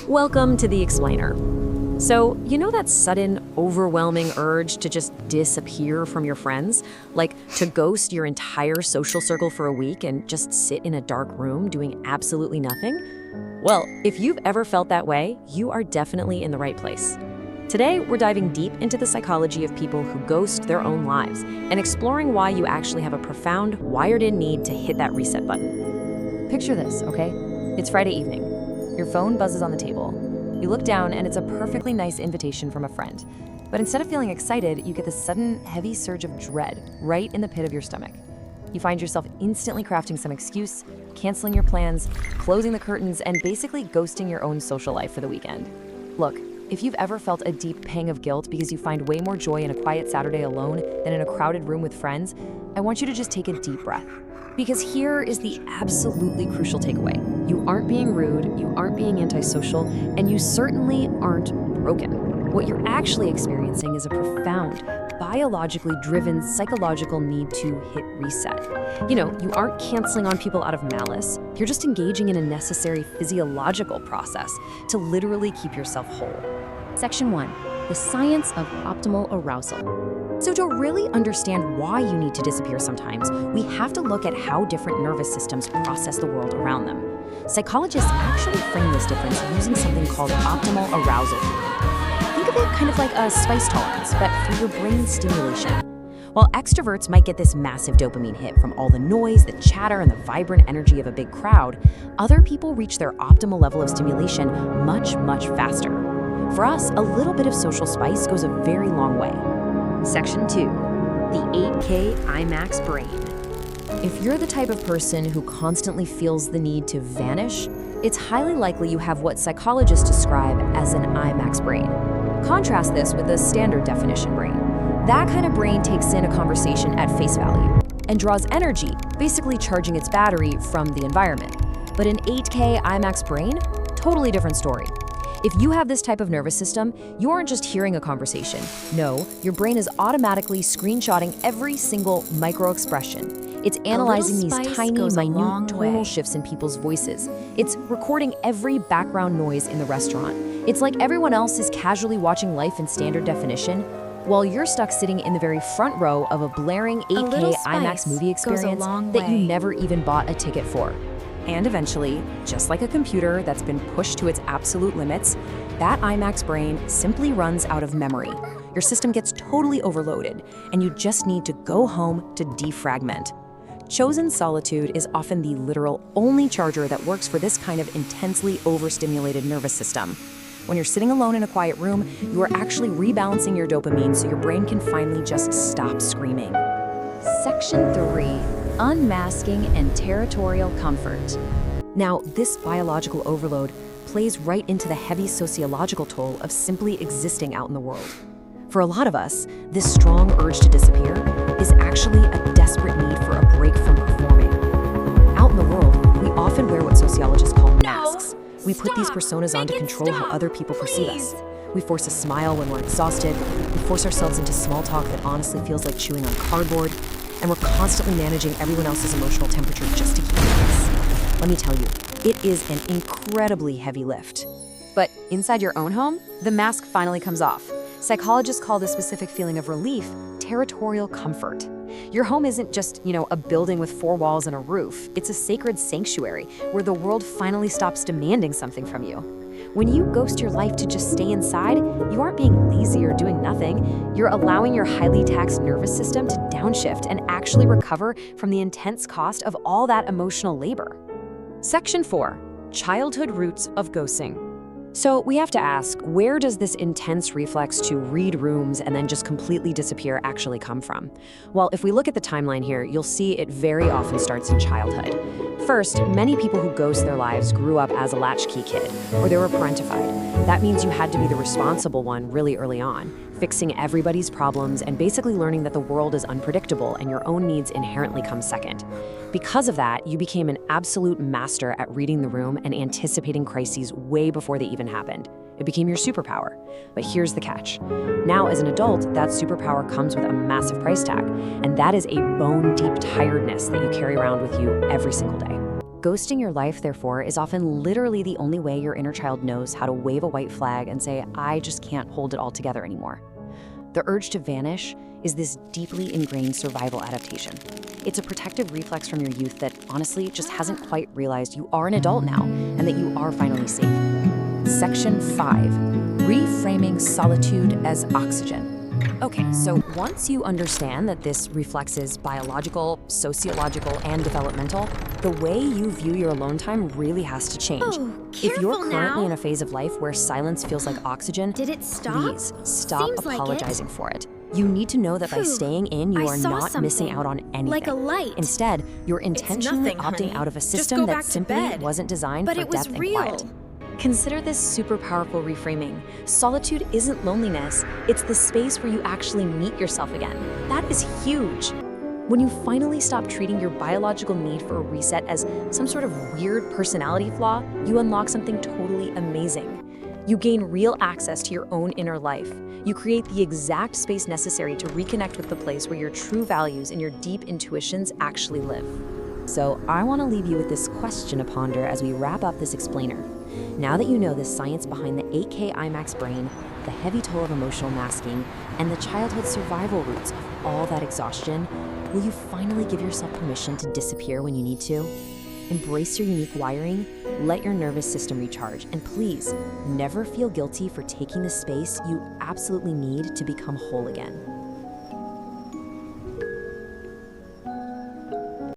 Welcome to The Explainer. So, you know that sudden, overwhelming urge to just disappear from your friends? Like to ghost your entire social circle for a week and just sit in a dark room doing absolutely nothing? Well, if you've ever felt that way, you are definitely in the right place. Today, we're diving deep into the psychology of people who ghost their own lives and exploring why you actually have a profound, wired-in need to hit that reset button. Picture this, okay? It's Friday evening. Your phone buzzes on the table. You look down and it's a perfectly nice invitation from a friend. But instead of feeling excited, you get this sudden, heavy surge of dread right in the pit of your stomach. You find yourself instantly crafting some excuse, canceling your plans, closing the curtains, and basically ghosting your own social life for the weekend. Look, if you've ever felt a deep pang of guilt because you find way more joy in a quiet Saturday alone than in a crowded room with friends, I want you to just take a deep breath. Because here is the absolutely crucial takeaway. You aren't being rude, you aren't being antisocial, and you certainly aren't broken. What you're actually experiencing is a profound, biologically driven psychological need to hit reset. You aren't canceling on people out of malice. You're just engaging in a necessary physiological process to literally keep yourself whole. Section 1. The science of optimal arousal. So to really understand why you need to disappear sometimes, we have to look at how different nervous systems process the world around them. Psychologists actually frame this difference using something called optimal arousal theory. Think of it kind of like a spice tolerance, but for your brain stimulation. While extroverts might get this massive dopamine hit from all the noise, the chatter, and the vibrant energy of a big crowd, other people reach their optimal level of stimulation much, much faster. For us, a little bit of social spice goes a very long way. Section 2. The 8K IMAX brain. If you're the type of person who constantly feels the need to vanish, it's highly likely you have what psychologists describe as an IMAX brain. Contrast this with a standard definition brain. That kind of brain takes in a conversation at face value and draws energy, basically charging its battery from the environment. But an 8K IMAX brain? Totally different story. If you have this type of nervous system, you aren't just hearing a conversation. No, your brain is automatically screenshotting every single micro-expression. It's analyzing these tiny, minute tonal shifts in people's voices. It's recording every background noise in the restaurant. It's like everyone else is casually watching life in standard definition, while you're stuck sitting in the very front row of a blaring 8K IMAX movie experience that you never even bought a ticket for. And eventually, just like a computer that's been pushed to its absolute limits, that IMAX brain simply runs out of memory. Your system gets totally overloaded, and you just need to go home to defragment. Chosen solitude is often the literal only charger that works for this kind of intensely overstimulated nervous system. When you're sitting alone in a quiet room, you are actually rebalancing your dopamine so your brain can finally just stop screaming. Section 3. Unmasking and territorial comfort. Now, this biological overload plays right into the heavy sociological toll of simply existing out in the world. For a lot of us, this strong urge to disappear is actually a desperate need for a break from performing. Out in the world, we often wear what sociologists call masks. We put these personas on to control how other people perceive us. We force a smile when we're exhausted. We force ourselves into small talk that honestly feels like chewing on cardboard. And we're constantly managing everyone else's emotional temperature just to keep pace. Let me tell you, it is an incredibly heavy lift. But inside your own home, the mask finally comes off. Psychologists call this specific feeling of relief territorial comfort. Your home isn't just, a building with 4 walls and a roof. It's a sacred sanctuary where the world finally stops demanding something from you. When you ghost your life to just stay inside, you aren't being lazy or doing nothing. You're allowing your highly taxed nervous system to downshift and actually recover from the intense cost of all that emotional labor. Section 4. Childhood roots of ghosting. So we have to ask, where does this intense reflex to read rooms and then just completely disappear actually come from? Well, if we look at the timeline here, you'll see it very often starts in childhood. First, many people who ghost their lives grew up as a latchkey kid, or they were parentified. That means you had to be the responsible one really early on, fixing everybody's problems and basically learning that the world is unpredictable and your own needs inherently come second. Because of that, you became an absolute master at reading the room and anticipating crises way before they even happened. It became your superpower. But here's the catch. Now, as an adult, that superpower comes with a massive price tag, and that is a bone-deep tiredness that you carry around with you every single day. Ghosting your life, therefore, is often literally the only way your inner child knows how to wave a white flag and say, I just can't hold it all together anymore. The urge to vanish is this deeply ingrained survival adaptation. It's a protective reflex from your youth that honestly just hasn't quite realized you are an adult now and that you are finally safe. Section 5, reframing solitude as oxygen. Okay, so once you understand that this reflex is biological, sociological, and developmental, the way you view your alone time really has to change. If you're currently in a phase of life where silence feels like oxygen, Did it stop? please stop Seems like it. apologizing for it. You need to know that by staying in, you I are saw not missing something, out on anything. like a light. Instead, you're intentionally nothing, opting honey. out of a Just system go that back to simply bed. wasn't designed But for it was depth real. and quiet. Consider this super powerful reframing. Solitude isn't loneliness, it's the space where you actually meet yourself again. That is huge. When you finally stop treating your biological need for a reset as some sort of weird personality flaw, you unlock something totally amazing. You gain real access to your own inner life. You create the exact space necessary to reconnect with the place where your true values and your deep intuitions actually live. So I want to leave you with this question to ponder as we wrap up this explainer. Now that you know the science behind the 8K IMAX brain, the heavy toll of emotional masking, and the childhood survival roots of all that exhaustion, will you finally give yourself permission to disappear when you need to? Embrace your unique wiring, let your nervous system recharge, and please, never feel guilty for taking the space you absolutely need to become whole again.